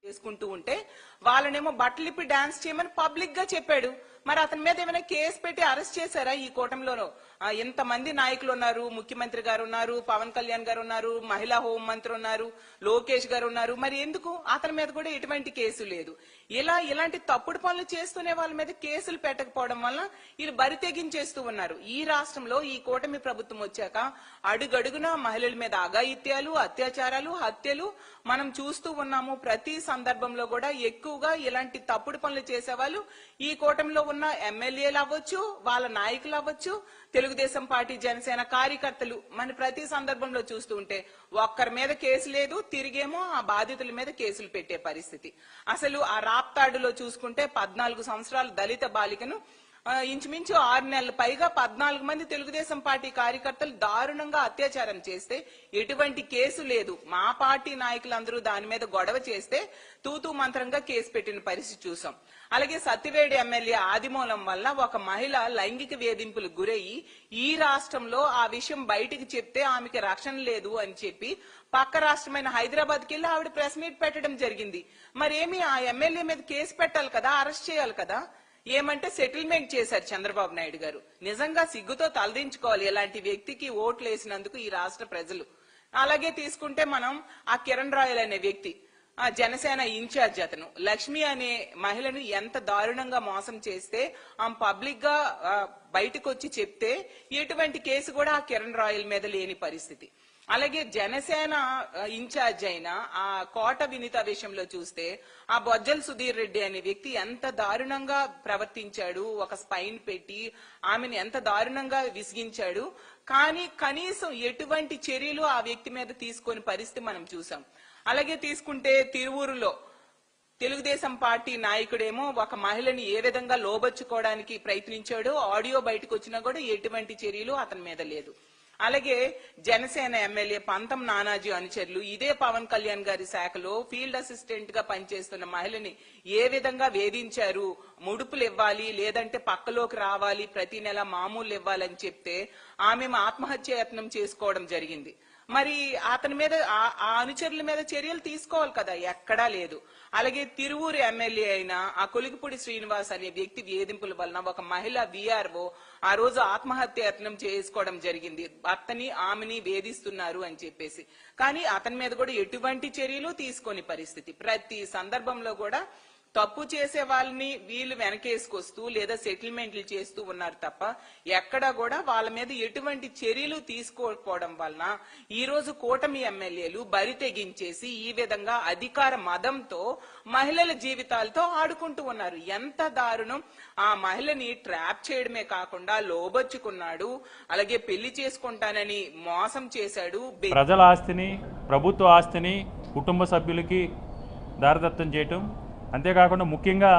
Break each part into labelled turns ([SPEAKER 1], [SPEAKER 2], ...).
[SPEAKER 1] చేసుకుంటూ ఉంటే వాళ్ళనేమో బట్టలిప్పి డాన్స్ చేయమని పబ్లిక్ గా చెప్పాడు. మరి అతని మీద ఏమైనా కేసు పెట్టి అరెస్ట్ చేశారా? ఈ కూటమిలోనూ ఎంతమంది నాయకులు ఉన్నారు, ముఖ్యమంత్రి గారు ఉన్నారు, పవన్ కళ్యాణ్ గారు ఉన్నారు, మహిళా హోం మంత్రి ఉన్నారు, లోకేష్ గారు ఉన్నారు. మరి ఎందుకు అతని మీద కూడా ఎటువంటి కేసు లేదు? ఇలాంటి తప్పుడు పనులు చేస్తూనే వాళ్ళ మీద కేసులు పెట్టకపోవడం వల్ల వీళ్ళు బరి తెగించేస్తూ ఉన్నారు. ఈ రాష్ట్రంలో ఈ కూటమి ప్రభుత్వం వచ్చాక అడుగడుగున మహిళల మీద అఘాయిత్యాలు, అత్యాచారాలు, హత్యలు మనం చూస్తూ ఉన్నాము. ప్రతి సందర్భంలో కూడా ఎక్కువగా ఇలాంటి తప్పుడు పనులు చేసేవాళ్ళు ఈ కూటమిలో ఉన్న ఎమ్మెల్యేలు అవ్వచ్చు, వాళ్ళ నాయకులు అవ్వచ్చు, తెలుగుదేశం పార్టీ, జనసేన కార్యకర్తలు. మన ప్రతి సందర్భంలో చూస్తూ ఉంటే ఒక్కరి మీద కేసు లేదు, తిరిగేమో ఆ బాధితుల మీద కేసులు పెట్టే పరిస్థితి. అసలు ఆ రాప్తాడులో చూసుకుంటే 14 సంవత్సరాల దళిత బాలికను ఇంచుమించు 6 నెలల పైగా 14 మంది తెలుగుదేశం పార్టీ కార్యకర్తలు దారుణంగా అత్యాచారం చేస్తే ఎటువంటి కేసు లేదు. మా పార్టీ నాయకులందరూ దాని మీద గొడవ చేస్తే తూతూ మంత్రంగా కేసు పెట్టిన పరిస్థితి చూసాం. అలాగే సత్తివేడి ఎమ్మెల్యే ఆదిమూలం వల్ల ఒక మహిళ లైంగిక వేధింపులకు గురయ్యి ఈ రాష్ట్రంలో ఆ విషయం బయటికి చెప్తే ఆమెకి రక్షణ లేదు అని చెప్పి పక్క రాష్ట్రమైన హైదరాబాద్కి వెళ్లి ఆవిడ ప్రెస్ మీట్ పెట్టడం జరిగింది. మరేమి ఆ ఎమ్మెల్యే మీద కేసు పెట్టాలి కదా, అరెస్ట్ చేయాలి కదా. ఏమంటే సెటిల్మెంట్ చేశారు చంద్రబాబు నాయుడు గారు. నిజంగా సిగ్గుతో తలదించుకోవాలి ఇలాంటి వ్యక్తికి ఓట్లు వేసినందుకు ఈ రాష్ట్ర ప్రజలు. అలాగే తీసుకుంటే మనం ఆ కిరణ్ రాయల్ అనే వ్యక్తి, ఆ జనసేన ఇన్ఛార్జ్, అతను లక్ష్మి అనే మహిళను ఎంత దారుణంగా మోసం చేస్తే ఆమె పబ్లిక్ గా బయటకు వచ్చి చెప్తే ఎటువంటి కేసు కూడా ఆ కిరణ్ రాయల్ మీద లేని పరిస్థితి. అలాగే జనసేన ఇన్ఛార్జ్ అయిన ఆ కోట వినిత విషయంలో చూస్తే ఆ బొజ్జల సుధీర్ రెడ్డి అనే వ్యక్తి ఎంత దారుణంగా ప్రవర్తించాడు, ఒక స్పైన్ పెట్టి ఆమెను ఎంత దారుణంగా విసిగించాడు. కానీ కనీసం ఎటువంటి చర్యలు ఆ వ్యక్తి మీద తీసుకొని పరిస్థితి మనం చూసాం. అలాగే తీసుకుంటే తిరువూరులో తెలుగుదేశం పార్టీ నాయకుడేమో ఒక మహిళని ఏ విధంగా లోబర్చుకోవడానికి ప్రయత్నించాడో ఆడియో బయటకు వచ్చినా కూడా ఎటువంటి చర్యలు అతని మీద లేదు. అలాగే జనసేన ఎమ్మెల్యే పంతం నానాజీ అనుచరులు ఇదే పవన్ కళ్యాణ్ గారి శాఖలో ఫీల్డ్ అసిస్టెంట్ గా పనిచేస్తున్న మహిళని ఏ విధంగా వేధించారు, ముడుపులు ఇవ్వాలి లేదంటే పక్కలోకి రావాలి, ప్రతి నెల మామూలు ఇవ్వాలని చెప్తే ఆమె ఆత్మహత్య యత్నం చేసుకోవడం జరిగింది. మరి అతని మీద ఆ అనుచరుల మీద చర్యలు తీసుకోవాలి కదా, ఎక్కడా లేదు. అలాగే తిరువూరు ఎమ్మెల్యే అయిన ఆ కొలిగిపూడి శ్రీనివాస్ అనే వ్యక్తి వేధింపుల వలన ఒక మహిళ విఆర్ఓ ఆ రోజు ఆత్మహత్య యత్నం చేసుకోవడం జరిగింది. భర్తని ఆమెని వేధిస్తున్నారు అని చెప్పేసి. కానీ అతని మీద కూడా ఎటువంటి చర్యలు తీసుకోని పరిస్థితి. ప్రతి సందర్భంలో కూడా తప్పు చేసే వాళ్ళని వీళ్ళు వెనకేసుకొస్తూ లేదా సెటిల్మెంట్లు చేస్తూ ఉన్నారు తప్ప ఎక్కడా కూడా వాళ్ళ మీద ఎటువంటి చర్యలు తీసుకోకపోవడం వలన ఈ రోజు కూటమి ఎమ్మెల్యేలు బరి తెగించేసి ఈ విధంగా అధికార మదంతో మహిళల జీవితాలతో ఆడుకుంటూ ఉన్నారు. ఎంత దారుణం! ఆ మహిళని ట్రాప్ చేయడమే కాకుండా లోబర్చుకున్నాడు, అలాగే పెళ్లి చేసుకుంటానని మోసం చేశాడు.
[SPEAKER 2] ప్రజల ఆస్తిని, ప్రభుత్వ ఆస్తిని కుటుంబ సభ్యులకి దారదత్తం చేయటం, అంతేకాకుండా ముఖ్యంగా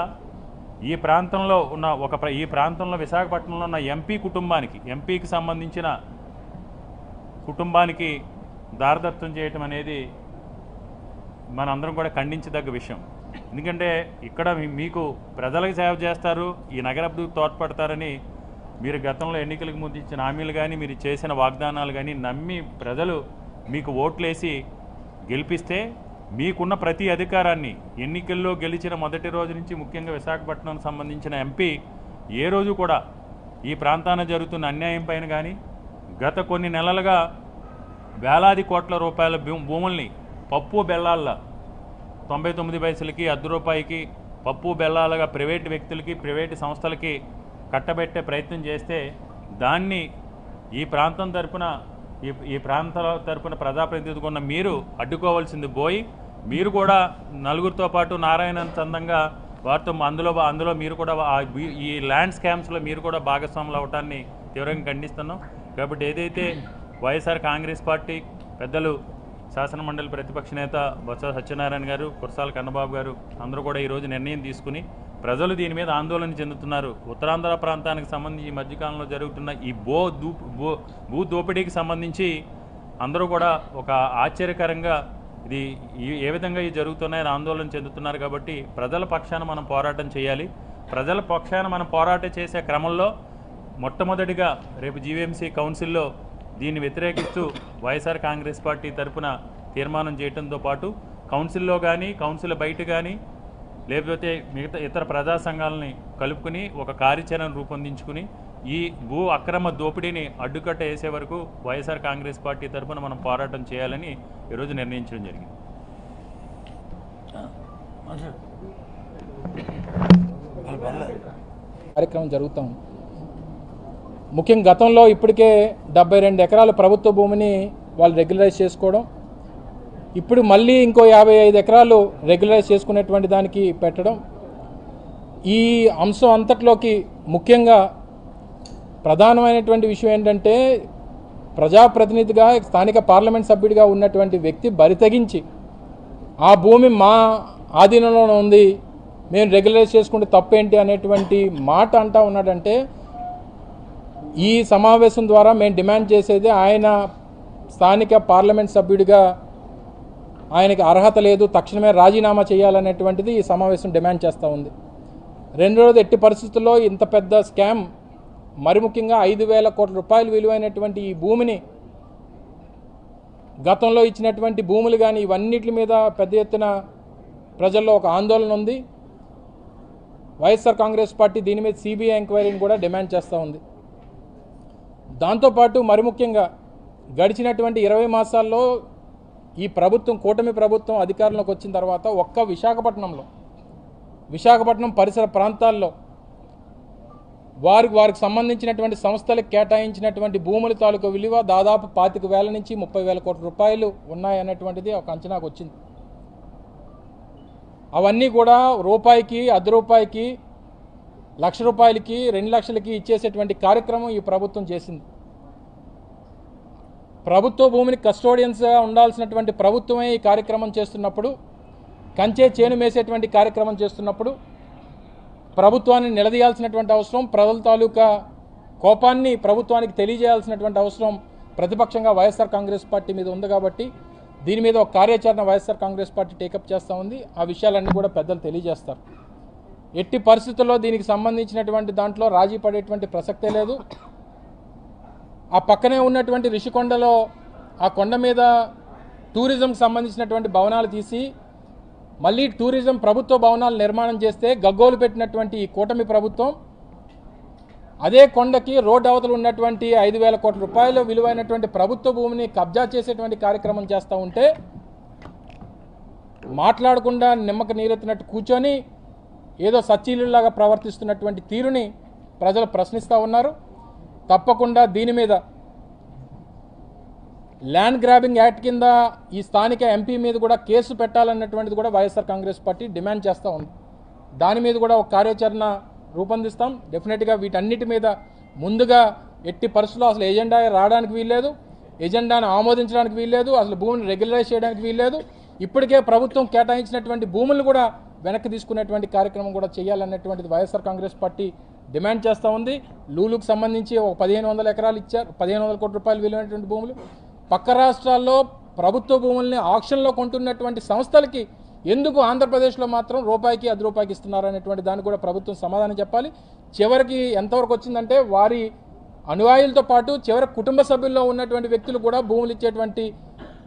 [SPEAKER 2] ఈ ప్రాంతంలో విశాఖపట్నంలో ఉన్న ఎంపీకి సంబంధించిన కుటుంబానికి దారదత్తం చేయటం అనేది మనందరం కూడా ఖండించదగ్గ విషయం. ఎందుకంటే ఇక్కడ మీకు ప్రజలకు సేవ చేస్తారు, ఈ నగరాభివృద్ధికి తోడ్పడతారని మీరు గతంలో ఎన్నికలకు ముందు ఇచ్చిన హామీలు కానీ మీరు చేసిన వాగ్దానాలు కానీ నమ్మి ప్రజలు మీకు ఓట్లేసి గెలిపిస్తే మీకున్న ప్రతి అధికారాన్ని ఎన్నికల్లో గెలిచిన మొదటి రోజు నుంచి ముఖ్యంగా విశాఖపట్నానికి సంబంధించిన ఎంపీ ఏ రోజు కూడా ఈ ప్రాంతాన జరుగుతున్న అన్యాయం పైన కానీ గత కొన్ని నెలలుగా వేలాది కోట్ల రూపాయల భూముల్ని పప్పు బెల్లాల 99 పైసలకి ₹1 పప్పు బెల్లాలుగా ప్రైవేటు వ్యక్తులకి, ప్రైవేటు సంస్థలకి కట్టబెట్టే ప్రయత్నం చేస్తే దాన్ని ఈ ప్రాంతం తరపున ప్రజాప్రతినిధిగా ఉన్న మీరు అడ్డుకోవాల్సింది పోయి మీరు కూడా నలుగురితో పాటు నారాయణన్ చందంగా వారితో అందులో మీరు కూడా ఈ ల్యాండ్ స్కామ్స్లో మీరు కూడా భాగస్వాములు అవటాన్ని తీవ్రంగా ఖండిస్తున్నాం. కాబట్టి ఏదైతే వైఎస్ఆర్ కాంగ్రెస్ పార్టీ పెద్దలు శాసనమండలి ప్రతిపక్ష నేత బొత్స సత్యనారాయణ గారు, కురసాల కన్నబాబు గారు అందరూ కూడా ఈరోజు నిర్ణయం తీసుకుని ప్రజలు దీని మీద ఆందోళన చెందుతున్నారు. ఉత్తరాంధ్ర ప్రాంతానికి సంబంధించి ఈ మధ్యకాలంలో జరుగుతున్న ఈ భూ దోపిడీకి సంబంధించి అందరూ కూడా ఒక ఆశ్చర్యకరంగా ఇది ఏ విధంగా ఇది జరుగుతున్నాయని ఆందోళన చెందుతున్నారు. కాబట్టి ప్రజల పక్షాన మనం పోరాటం చేయాలి. ప్రజల పక్షాన మనం పోరాటం చేసే క్రమంలో మొట్టమొదటిగా రేపు జీవీఎంసీ కౌన్సిల్లో దీన్ని వ్యతిరేకిస్తూ వైఎస్ఆర్ కాంగ్రెస్ పార్టీ తరఫున తీర్మానం చేయడంతో పాటు కౌన్సిల్లో కానీ కౌన్సిల్ బయట కానీ లేకపోతే మిగతా ఇతర ప్రజా సంఘాలని కలుపుకుని ఒక కార్యాచరణ రూపొందించుకుని ఈ భూ అక్రమ దోపిడీని అడ్డుకట్ట వేసే వరకు వైఎస్ఆర్ కాంగ్రెస్ పార్టీ తరఫున మనం పోరాటం చేయాలని ఈరోజు నిర్ణయించడం జరిగింది.
[SPEAKER 3] కార్యక్రమం జరుగుతాం. ముఖ్యంగా గతంలో ఇప్పటికే 72 ఎకరాల ప్రభుత్వ భూమిని వాళ్ళు రెగ్యులరైజ్ చేసుకోవడం, ఇప్పుడు మళ్ళీ ఇంకో 55 ఎకరాలు రెగ్యులరైజ్ చేసుకునేటువంటి దానికి పెట్టడం, ఈ అంశం అంతట్లోకి ముఖ్యంగా ప్రధానమైనటువంటి విషయం ఏంటంటే ప్రజాప్రతినిధిగా స్థానిక పార్లమెంట్ సభ్యుడిగా ఉన్నటువంటి వ్యక్తి బరితెగించి ఆ భూమి మా ఆధీనంలోనే ఉంది, మేము రెగ్యులరైజ్ చేసుకుంటే తప్పేంటి అనేటువంటి మాట అంటా ఉన్నాడంటే, ఈ సమావేశం ద్వారా మేము డిమాండ్ చేసేది ఆయన స్థానిక పార్లమెంట్ సభ్యుడిగా ఆయనకి అర్హత లేదు, తక్షణమే రాజీనామా చేయాలనేటువంటిది ఈ సమావేశం డిమాండ్ చేస్తూ ఉంది. రెండోది, ఎట్టి పరిస్థితుల్లో ఇంత పెద్ద స్కామ్, మరి ముఖ్యంగా 5,000 కోట్ల రూపాయలు విలువైనటువంటి ఈ భూమిని, గతంలో ఇచ్చినటువంటి భూములు కానీ ఇవన్నిటి మీద పెద్ద ఎత్తున ప్రజల్లో ఒక ఆందోళన ఉంది. వైఎస్ఆర్ కాంగ్రెస్ పార్టీ దీని మీద సిబిఐ ఎంక్వైరీని కూడా డిమాండ్ చేస్తూ ఉంది. దాంతోపాటు మరి ముఖ్యంగా గడిచినటువంటి 20 మాసాల్లో ఈ ప్రభుత్వం, కూటమి ప్రభుత్వం అధికారంలోకి వచ్చిన తర్వాత ఒక్క విశాఖపట్నం పరిసర ప్రాంతాల్లో వారికి సంబంధించినటువంటి సంస్థలకు కేటాయించినటువంటి భూముల తాలూకు విలువ దాదాపు 25,000 నుంచి 30,000 కోట్ల రూపాయలు ఉన్నాయనేటువంటిది ఒక అంచనాకు వచ్చింది. అవన్నీ కూడా రూపాయికి, ₹1 ₹1,00,000కి, 2 లక్షలకి ఇచ్చేసేటువంటి కార్యక్రమం ఈ ప్రభుత్వం చేసింది. ప్రభుత్వ భూమిని కస్టోడియన్స్గా ఉండాల్సినటువంటి ప్రభుత్వమే ఈ కార్యక్రమం చేస్తున్నప్పుడు, కంచే చేను మేసేటువంటి కార్యక్రమం చేస్తున్నప్పుడు ప్రభుత్వాన్ని నిలదీయాల్సినటువంటి అవసరం, ప్రజల తాలూకా కోపాన్ని ప్రభుత్వానికి తెలియజేయాల్సినటువంటి అవసరం ప్రతిపక్షంగా వైఎస్ఆర్ కాంగ్రెస్ పార్టీ మీద ఉంది. కాబట్టి దీని మీద ఒక కార్యాచరణ వైఎస్ఆర్ కాంగ్రెస్ పార్టీ టేకప్ చేస్తూ ఉంది. ఆ విషయాలన్నీ కూడా పెద్దలు తెలియజేస్తారు. ఎట్టి పరిస్థితుల్లో దీనికి సంబంధించినటువంటి దాంట్లో రాజీ పడేటువంటి ప్రసక్తే లేదు. ఆ పక్కనే ఉన్నటువంటి రిషికొండలో ఆ కొండ మీద టూరిజంకి సంబంధించినటువంటి భవనాలు తీసి మళ్ళీ టూరిజం ప్రభుత్వ భవనాలు నిర్మాణం చేస్తే గగ్గోలు పెట్టినటువంటి ఈ కూటమి ప్రభుత్వం అదే కొండకి రోడ్డు అవతలు ఉన్నటువంటి 5,000 కోట్ల రూపాయలు విలువైనటువంటి ప్రభుత్వ భూమిని కబ్జా చేసేటువంటి కార్యక్రమం చేస్తూ ఉంటే మాట్లాడకుండా నిమ్మక నీరెత్తినట్టు కూర్చొని ఏదో సచ్చీలులాగా ప్రవర్తిస్తున్నటువంటి తీరుని ప్రజలు ప్రశ్నిస్తూ ఉన్నారు. తప్పకుండా దీని మీద ల్యాండ్ గ్రాబింగ్ యాక్ట్ కింద ఈ స్థానిక ఎంపీ మీద కూడా కేసు పెట్టాలన్నటువంటిది కూడా వైఎస్ఆర్ కాంగ్రెస్ పార్టీ డిమాండ్ చేస్తూ ఉంది. దాని మీద కూడా ఒక కార్యాచరణ రూపొందిస్తాం. డెఫినెట్గా వీటన్నిటి మీద ముందుగా ఎట్టి పరిస్థితుల్లో అసలు ఎజెండా రావడానికి వీల్లేదు, ఎజెండాను ఆమోదించడానికి వీల్లేదు, అసలు భూమిని రెగ్యులరైజ్ చేయడానికి వీల్లేదు. ఇప్పటికే ప్రభుత్వం కేటాయించినటువంటి భూములను కూడా వెనక్కి తీసుకునేటువంటి కార్యక్రమం కూడా చేయాలన్నటువంటిది వైఎస్ఆర్ కాంగ్రెస్ పార్టీ డిమాండ్ చేస్తూ ఉంది. లూలుకు సంబంధించి ఒక 1,500 ఎకరాలు ఇచ్చారు, 1,500 కోట్ల రూపాయలు విలువైనటువంటి భూములు. పక్క రాష్ట్రాల్లో ప్రభుత్వ భూముల్ని ఆక్షన్లో కొంటున్నటువంటి సంస్థలకి ఎందుకు ఆంధ్రప్రదేశ్లో మాత్రం రూపాయికి ₹1 ఇస్తున్నారు అనేటువంటి దానికి కూడా ప్రభుత్వం సమాధానం చెప్పాలి. చివరికి ఎంతవరకు వచ్చిందంటే వారి అనుయాయులతో పాటు చివరి కుటుంబ సభ్యుల్లో ఉన్నటువంటి వ్యక్తులు కూడా భూములు ఇచ్చేటువంటి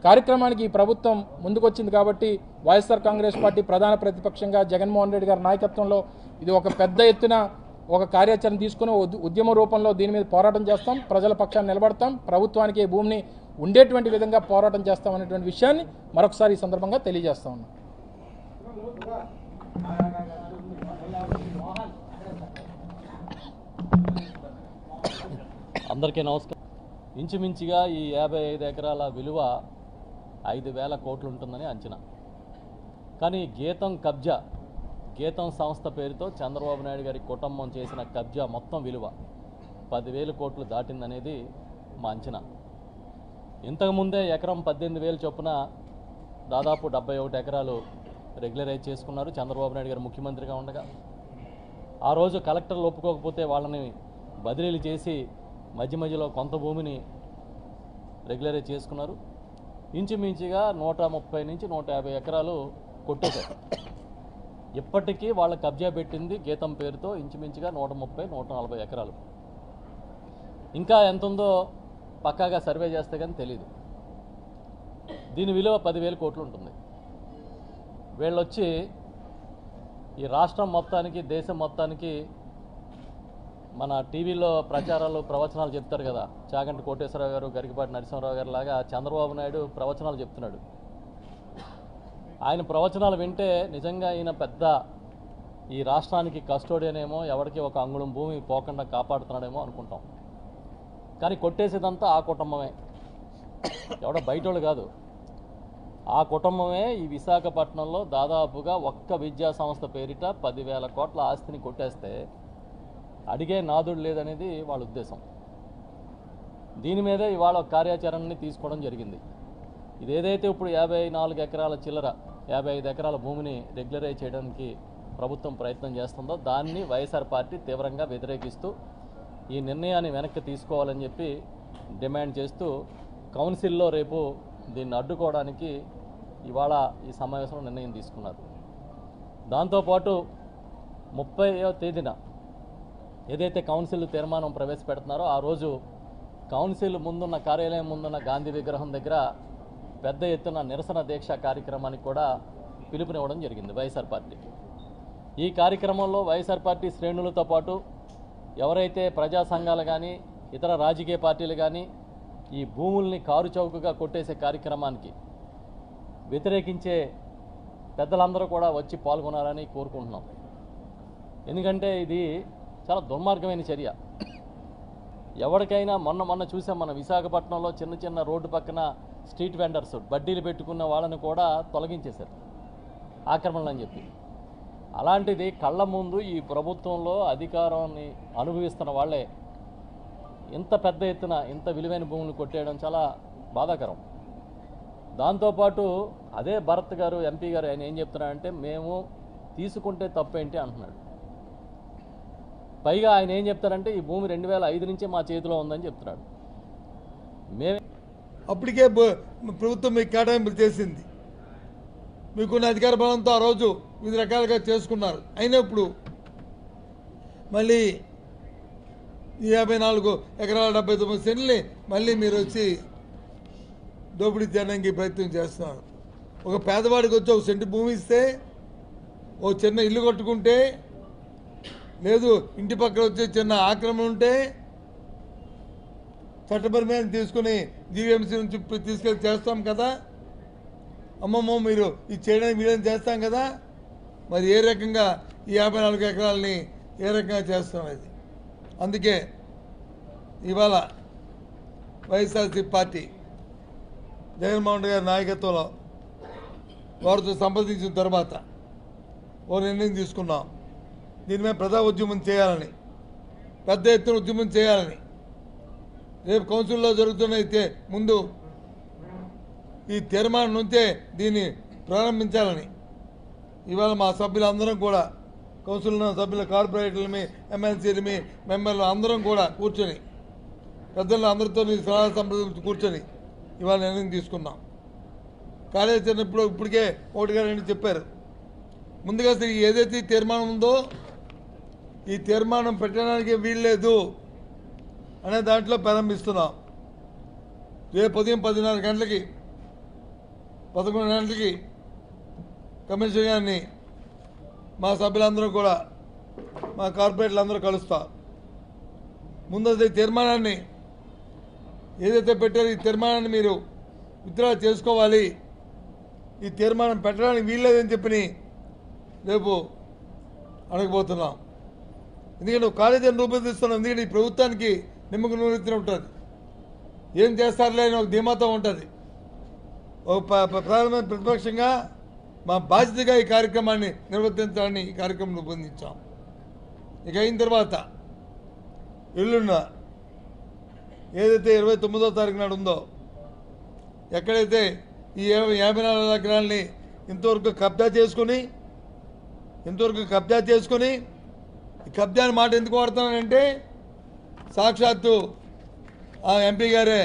[SPEAKER 3] కార్యక్రమానికి ఈ ప్రభుత్వం ముందుకొచ్చింది. కాబట్టి వైఎస్ఆర్ కాంగ్రెస్ పార్టీ ప్రధాన ప్రతిపక్షంగా జగన్మోహన్ రెడ్డి గారి నాయకత్వంలో ఇది ఒక పెద్ద ఎత్తున ఒక కార్యాచరణ తీసుకుని ఉద్యమ రూపంలో దీని మీద పోరాటం చేస్తాం, ప్రజల పక్షాన్ని నిలబడతాం, ప్రభుత్వానికి ఈ భూమిని ఉండేటువంటి విధంగా పోరాటం చేస్తాం అనేటువంటి విషయాన్ని మరొకసారి ఈ సందర్భంగా తెలియజేస్తా ఉన్నాం.
[SPEAKER 4] అందరికీ నమస్కారం. ఇంచుమించుగా ఈ 55 ఎకరాల విలువ 5,000 కోట్లు ఉంటుందని అంచనా. కానీ గీతం సంస్థ పేరుతో చంద్రబాబు నాయుడు గారి కుటుంబం చేసిన కబ్జా మొత్తం విలువ 10,000 కోట్లు దాటిందనేది మా అంచనా. ఇంతకుముందే ఎకరం 18,000 చొప్పున దాదాపు 71 ఎకరాలు రెగ్యులరైజ్ చేసుకున్నారు చంద్రబాబు నాయుడు గారు ముఖ్యమంత్రిగా ఉండగా. ఆ రోజు కలెక్టర్లు ఒప్పుకోకపోతే వాళ్ళని బదిలీలు చేసి మధ్యలో కొంత భూమిని రెగ్యులరైజ్ చేసుకున్నారు. ఇంచుమించుగా 130 నుంచి 150 ఎకరాలు కొట్టేశారు. ఇప్పటికీ వాళ్ళ కబ్జా పెట్టింది గీతం పేరుతో ఇంచుమించుగా 130-140 ఎకరాలు. ఇంకా ఎంత ఉందో పక్కాగా సర్వే చేస్తే కానీ తెలీదు. దీని విలువ 10,000 కోట్లు ఉంటుంది. వీళ్ళొచ్చి ఈ రాష్ట్రం మొత్తానికి, దేశం మొత్తానికి మన టీవీలో ప్రచారాలు, ప్రవచనాలు చెప్తారు కదా, చాగంటి కోటేశ్వరరావు గారు, గరికపాటి నరసింహారావు గారు లాగా చంద్రబాబు నాయుడు ప్రవచనాలు చెప్తున్నాడు. ఆయన ప్రవచనాలు వింటే నిజంగా ఈయన పెద్ద ఈ రాష్ట్రానికి కస్టోడియన్ ఏమో, ఎవరికి ఒక అంగుళం భూమి పోకుండా కాపాడుతున్నాడేమో అనుకుంటాం. కానీ కొట్టేసేదంతా ఆ కుటుంబమే, ఎవడో బయటోళ్ళు కాదు. ఆ కుటుంబమే ఈ విశాఖపట్నంలో దాదాపుగా ఒక్క విద్యా సంస్థ పేరిట 10,000 కోట్ల ఆస్తిని కొట్టేస్తే అడిగే నాదుడు లేదనేది వాళ్ళ ఉద్దేశం. దీని మీదే ఇవాళ కార్యాచరణని తీసుకోవడం జరిగింది. ఇదేదైతే ఇప్పుడు 54 ఎకరాల చిల్లర, 55 ఎకరాల భూమిని రెగ్యులరైజ్ చేయడానికి ప్రభుత్వం ప్రయత్నం చేస్తుందో దాన్ని వైఎస్ఆర్ పార్టీ తీవ్రంగా వ్యతిరేకిస్తూ ఈ నిర్ణయాన్ని వెనక్కి తీసుకోవాలని చెప్పి డిమాండ్ చేస్తూ కౌన్సిల్లో రేపు దీన్ని అడ్డుకోవడానికి ఇవాళ ఈ సమావేశంలో నిర్ణయం తీసుకున్నారు. దాంతోపాటు 30వ తేదీన ఏదైతే కౌన్సిల్ తీర్మానం ప్రవేశపెడుతున్నారో ఆ రోజు కౌన్సిల్ ముందున్న, కార్యాలయం ముందున్న గాంధీ విగ్రహం దగ్గర పెద్ద ఎత్తున నిరసన దీక్ష కార్యక్రమానికి కూడా పిలుపునివ్వడం జరిగింది వైఎస్ఆర్ పార్టీ. ఈ కార్యక్రమంలో వైఎస్ఆర్ పార్టీ శ్రేణులతో పాటు ఎవరైతే ప్రజా సంఘాలు కానీ ఇతర రాజకీయ పార్టీలు కానీ ఈ భూముల్ని కారు చౌకగా కొట్టేసే కార్యక్రమానికి వ్యతిరేకించే పెద్దలందరూ కూడా వచ్చి పాల్గొనాలని కోరుకుంటున్నాం. ఎందుకంటే ఇది చాలా దుర్మార్గమైన చర్య. ఎవరికైనా మొన్న చూసాం మన విశాఖపట్నంలో చిన్న చిన్న రోడ్డు పక్కన స్ట్రీట్ వెండర్స్ బడ్డీలు పెట్టుకున్న వాళ్ళని కూడా తొలగించేశారు ఆక్రమణలు అని చెప్పి. అలాంటిది కళ్ళ ముందు ఈ ప్రభుత్వంలో అధికారాన్ని అనుభవిస్తున్న వాళ్ళే ఇంత పెద్ద ఎత్తున ఇంత విలువైన భూములు కొట్టేయడం చాలా బాధాకరం. దాంతోపాటు అదే భరత్ గారు, ఎంపీ గారు, ఆయన ఏం చెప్తున్నారంటే మేము తీసుకుంటే తప్పేంటి అంటున్నాడు. పైగా ఆయన ఏం చెప్తారంటే ఈ భూమి 2005 నుంచే మా చేతిలో ఉందని చెప్తున్నాడు.
[SPEAKER 5] అప్పటికే ప్రభుత్వం మీకు కేటాయింపులు చేసింది. మీకున్న అధికార బలంతో ఆ రోజు వివిధ రకాలుగా చేసుకున్నారు. అయినప్పుడు మళ్ళీ 54 ఎకరాల 79 సెంట్లని మళ్ళీ మీరు వచ్చి దోపిడీ చేయడానికి ప్రయత్నం చేస్తున్నారు. ఒక పేదవాడికి వచ్చి ఒక సెంటు భూమి ఇస్తే, ఓ చిన్న ఇల్లు కట్టుకుంటే, లేదు ఇంటి పక్కన వచ్చే చిన్న ఆక్రమణ ఉంటే చట్టపరమైన తీసుకుని జీవీఎంసీ నుంచి తీసుకెళ్ళి చేస్తాం కదా. అమ్మమ్మ మీరు ఇది చేయడానికి వీళ్ళని చేస్తాం కదా. మరి ఏ రకంగా ఈ 54 ఎకరాలని ఏ రకంగా చేస్తాం అది. అందుకే ఇవాళ వైఎస్ఆర్సీ పార్టీ జగన్మోహన్ రెడ్డి గారి నాయకత్వంలో వారితో సంప్రదించిన తర్వాత ఓ నిర్ణయం తీసుకున్నాం. దీని మీద ప్రజా ఉద్యమం చేయాలని, పెద్ద ఎత్తున ఉద్యమం చేయాలని, రేపు కౌన్సిల్లో జరుగుతున్న ముందు ఈ తీర్మానం నుంచే దీన్ని ప్రారంభించాలని ఇవాళ మా సభ్యులందరం కూడా, కౌన్సిల్లో సభ్యుల, కార్పొరేటర్లమి, ఎమ్మెల్సీలమి, మెంబర్లు అందరం కూడా కూర్చొని పెద్దలు అందరితో సలహా సంప్రదించి కూర్చొని ఇవాళ నిర్ణయం తీసుకున్నాం. కార్యాచరణ ఇప్పటికే 1-2 చెప్పారు. ముందుగా అసలు ఏదైతే ఈ తీర్మానం ఉందో ఈ తీర్మానం పెట్టడానికి వీల్లేదు అనే దాంట్లో ప్రారంభిస్తున్నాం. రేపు ఉదయం 10:30 గంటలకి 11 గంటలకి కమిషనర్ గారిని మా సభ్యులందరూ కూడా, మా కార్పొరేటర్లు అందరూ కలుస్తాం. ముందు ఈ తీర్మానాన్ని ఏదైతే పెట్టారో ఈ తీర్మానాన్ని మీరు విత్డ్రా చేసుకోవాలి, ఈ తీర్మానం పెట్టడానికి వీల్లేదని చెప్పి రేపు అడగబోతున్నాం. ఎందుకంటే కార్యాచరణ రూపొందిస్తున్నాం. ఎందుకంటే ఈ ప్రభుత్వానికి నిమ్మకు నూనెత్తిన ఉంటుంది, ఏం చేస్తారులే అని ఒక ధీమాతో ఉంటుంది. ఒక ప్రధానమైన ప్రతిపక్షంగా మా బాధ్యతగా ఈ కార్యక్రమాన్ని నిర్వర్తించాలని ఈ కార్యక్రమం రూపొందించాం. ఇక అయిన తర్వాత ఎల్లుండ ఏదైతే 29వ తారీఖు నాడు ఉందో, ఎక్కడైతే ఈ 54 ఎకరాలని ఇంతవరకు కబ్జా చేసుకుని ఈ కబ్జాని మాట ఎందుకు వాడుతున్నానంటే సాక్షాత్తు ఆ ఎంపీ గారే,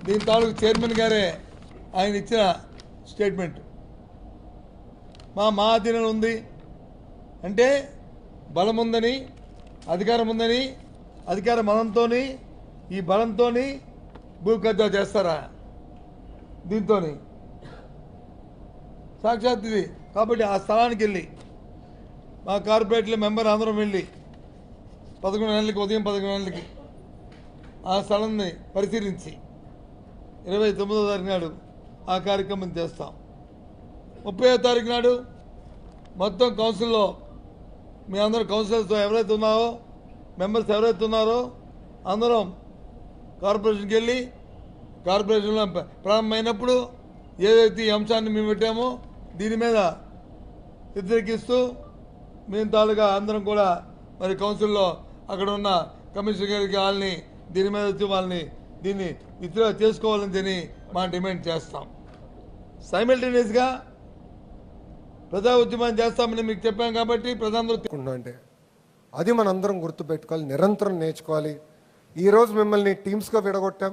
[SPEAKER 5] దీని తాలూకు చైర్మన్ గారే ఆయన ఇచ్చిన స్టేట్మెంట్. మా అధీనంలో ఉంది, అంటే బలం ఉందని, అధికారం ఉందని, అధికార బలంతో ఈ బలంతో భూ కబ్జా చేస్తారా? దీంతో సాక్షాత్ ఇది. కాబట్టి ఆ స్థలానికి వెళ్ళి మా కార్పొరేట్లో మెంబర్ అందరం వెళ్ళి 11 గంటలకి, ఉదయం 11 గంటలకి ఆ స్థలాన్ని పరిశీలించి 29వ తారీఖు నాడు ఆ కార్యక్రమం చేస్తాం. 30వ తారీఖు నాడు మొత్తం కౌన్సిల్లో మీ అందరూ కౌన్సిలర్స్తో ఎవరైతే ఉన్నారో, మెంబర్స్ ఎవరైతే ఉన్నారో అందరం కార్పొరేషన్కి వెళ్ళి కార్పొరేషన్లో ప్రారంభమైనప్పుడు ఏదైతే ఈ అంశాన్ని మేము పెట్టామో దీని మీద వ్యతిరేకిస్తూ మేము తాలుగా అందరం కూడా మరి కౌన్సిల్లో అక్కడ ఉన్న కమిషనర్ గారికి వాళ్ళని దీని మీద వచ్చి వాళ్ళని దీన్ని విత్డ్రా చేసుకోవాలని తిని మా డిమాండ్ చేస్తాం. సైమల్టేనియస్గా ప్రజా ఉద్యమం చేస్తామని మీకు చెప్పాం కాబట్టి ప్రజలందరూ
[SPEAKER 6] అంటే అది మనందరం గుర్తుపెట్టుకోవాలి, నిరంతరం నేర్చుకోవాలి. ఈరోజు మిమ్మల్ని టీమ్స్గా విడగొట్టాం.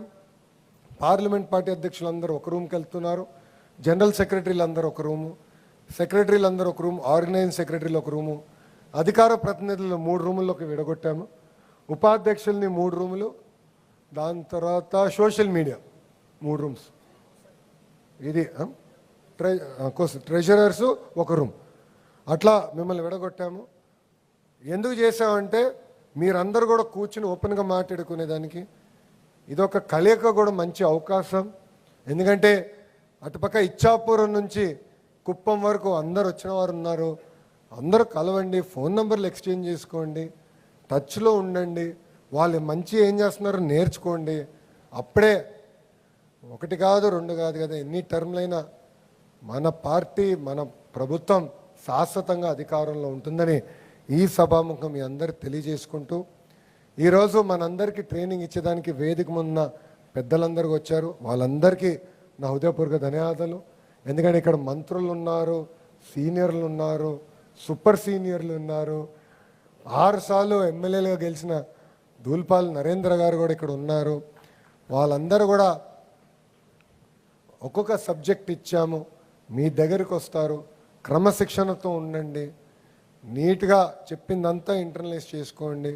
[SPEAKER 6] పార్లమెంట్ పార్టీ అధ్యక్షులందరూ ఒక రూమ్కి వెళ్తున్నారు, జనరల్ సెక్రటరీలు అందరూ ఒక రూము, సెక్రటరీలు అందరూ ఒక రూము, ఆర్గనైజింగ్ సెక్రటరీలు ఒక రూము, అధికార ప్రతినిధులు 3 రూముల్లోకి విడగొట్టాము, ఉపాధ్యక్షుల్ని 3 రూములు, దాని తర్వాత సోషల్ మీడియా 3 రూమ్స్, ఇది ట్రెజరర్స్ ఒక రూమ్, అట్లా మిమ్మల్ని విడగొట్టాము. ఎందుకు చేసామంటే మీరందరూ కూడా కూర్చుని ఓపెన్గా మాట్లాడుకునేదానికి ఇదొక కలయిక కూడా మంచి అవకాశం. ఎందుకంటే అటుపక్క ఇచ్చాపురం నుంచి కుప్పం వరకు అందరు వచ్చిన వారు ఉన్నారు. అందరూ కలవండి, ఫోన్ నెంబర్లు ఎక్స్చేంజ్ చేసుకోండి, టచ్లో ఉండండి, వాళ్ళు మంచి ఏం చేస్తున్నారో నేర్చుకోండి. అప్పుడే 1 కాదు 2 కాదు కదా, ఎన్ని టర్మ్లైనా మన పార్టీ మన ప్రభుత్వం శాశ్వతంగా అధికారంలో ఉంటుందని ఈ సభాముఖం మీ అందరు తెలియజేసుకుంటూ, ఈరోజు మనందరికీ ట్రైనింగ్ ఇచ్చేదానికి వేదిక ముందున్న పెద్దలందరూ వచ్చారు. వాళ్ళందరికీ నా హృదయపూర్వక ధన్యవాదాలు. ఎందుకంటే ఇక్కడ మంత్రులు ఉన్నారు, సీనియర్లు ఉన్నారు, సూపర్ సీనియర్లు ఉన్నారు, 6 సార్లు ఎమ్మెల్యేలుగా గెలిచిన దూల్పాల్ నరేంద్ర గారు కూడా ఇక్కడ ఉన్నారు. వాళ్ళందరూ కూడా ఒక్కొక్క సబ్జెక్ట్ ఇచ్చాము, మీ దగ్గరికి వస్తారు, క్రమశిక్షణతో ఉండండి, నీట్గా చెప్పిందంతా ఇంటర్నలైజ్ చేసుకోండి.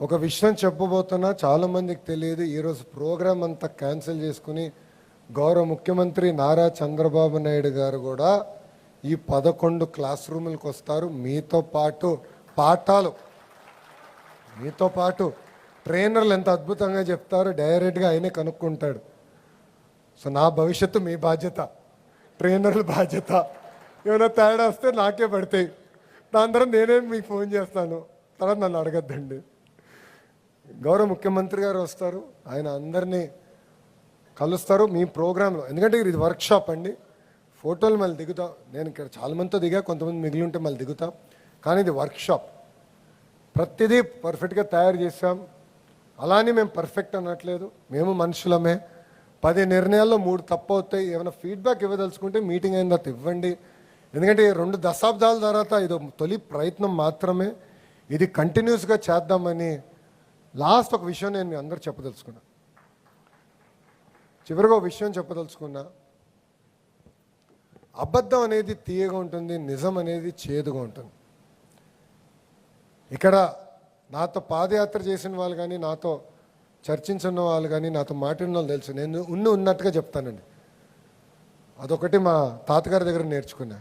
[SPEAKER 6] ఒక విషయం చెప్పబోతున్నా, చాలామందికి తెలియదు. ఈరోజు ప్రోగ్రాం అంతా క్యాన్సిల్ చేసుకుని గౌరవ ముఖ్యమంత్రి నారా చంద్రబాబు నాయుడు గారు కూడా ఈ 11 క్లాస్ రూములకు వస్తారు. మీతో పాటు పాఠాలు, మీతో పాటు ట్రైనర్లు ఎంత అద్భుతంగా చెప్తారో డైరెక్ట్గా ఆయనే కనుక్కుంటాడు. సో నా భవిష్యత్తు మీ బాధ్యత, ట్రైనర్ల బాధ్యత. ఏమైనా తేడా వస్తే నాకే పడతాయి, దాని తర్వాత నేనే మీకు ఫోన్ చేస్తాను, తర్వాత నన్ను అడగద్దండి. గౌరవ ముఖ్యమంత్రి గారు వస్తారు, ఆయన అందరినీ కలుస్తారు మీ ప్రోగ్రాంలో. ఎందుకంటే ఇది వర్క్షాప్ అండి, ఫోటోలు మళ్ళీ దిగుతాం. నేను ఇక్కడ చాలా మందితో దిగా, కొంతమంది మిగిలి ఉంటే మళ్ళీ దిగుతాం. కానీ ఇది వర్క్షాప్, ప్రతిదీ పర్ఫెక్ట్గా తయారు చేసాం. అలానే మేము పర్ఫెక్ట్ అనట్లేదు, మేము మనుషులమే. 10 నిర్ణయాల్లో 3 తప్పు అవుతాయి. ఏమైనా ఫీడ్బ్యాక్ ఇవ్వదలుచుకుంటే మీటింగ్ అయిన తర్వాత ఇవ్వండి. ఎందుకంటే 2 దశాబ్దాల తర్వాత ఇది తొలి ప్రయత్నం మాత్రమే, ఇది కంటిన్యూస్గా చేద్దామని. లాస్ట్ ఒక విషయం నేను మీ అందరూ చెప్పదలుచుకున్నా, చివరిగా ఒక విషయం చెప్పదలుచుకున్నా. అబద్ధం అనేది తీయగా ఉంటుంది, నిజం అనేది చేదుగా ఉంటుంది. ఇక్కడ నాతో పాదయాత్ర చేసిన వాళ్ళు కానీ, నాతో చర్చించిన వాళ్ళు కానీ, నాతో మాట్లాడిన వాళ్ళు తెలుసు, నేను ఉన్నట్టుగా చెప్తానండి. అదొకటి మా తాతగారి దగ్గర నేర్చుకున్నా.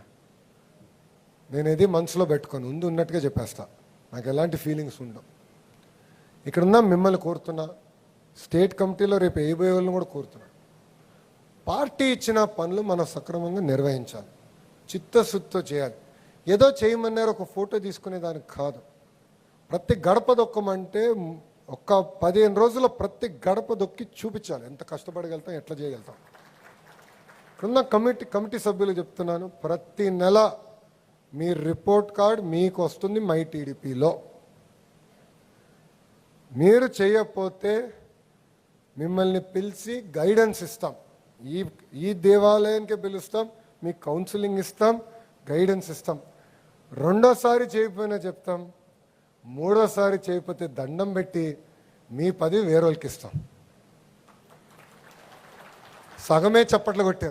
[SPEAKER 6] నేను ఇది మనసులో పెట్టుకొని ఉన్నట్టుగా చెప్పేస్తా, నాకు ఎలాంటి ఫీలింగ్స్ ఉండవు. ఇక్కడున్న మిమ్మల్ని కోరుతున్నా, స్టేట్ కమిటీలో రేపు వేయబోయే వాళ్ళని కూడా కోరుతున్నా, పార్టీ ఇచ్చిన పనులు మనం సక్రమంగా నిర్వహించాలి, చిత్తశుద్ధితో చేయాలి. ఏదో చేయమన్నారు ఒక ఫోటో తీసుకునే దానికి కాదు. ప్రతి గడప దొక్కమంటే ఒక్క 15 రోజుల్లో ప్రతి గడప దొక్కి చూపించాలి ఎంత కష్టపడగలుగుతాం, ఎట్లా చేయగలుగుతాం. ఇక్కడున్న కమిటీ సభ్యులు చెప్తున్నాను, ప్రతి నెల మీ రిపోర్ట్ కార్డ్ మీకు వస్తుంది మై టీడీపీలో. మీరు చేయకపోతే మిమ్మల్ని పిలిచి గైడెన్స్ ఇస్తాం. ఈ దేవాలయానికి పిలుస్తాం, మీకు కౌన్సిలింగ్ ఇస్తాం, గైడెన్స్ ఇస్తాం. రెండోసారి చేయకపోయినా చెప్తాం, మూడోసారి చేయకపోతే దండం పెట్టి మీ 10 వేరే వాళ్ళకి ఇస్తాం. సగమే చప్పట్లు కొట్టారు.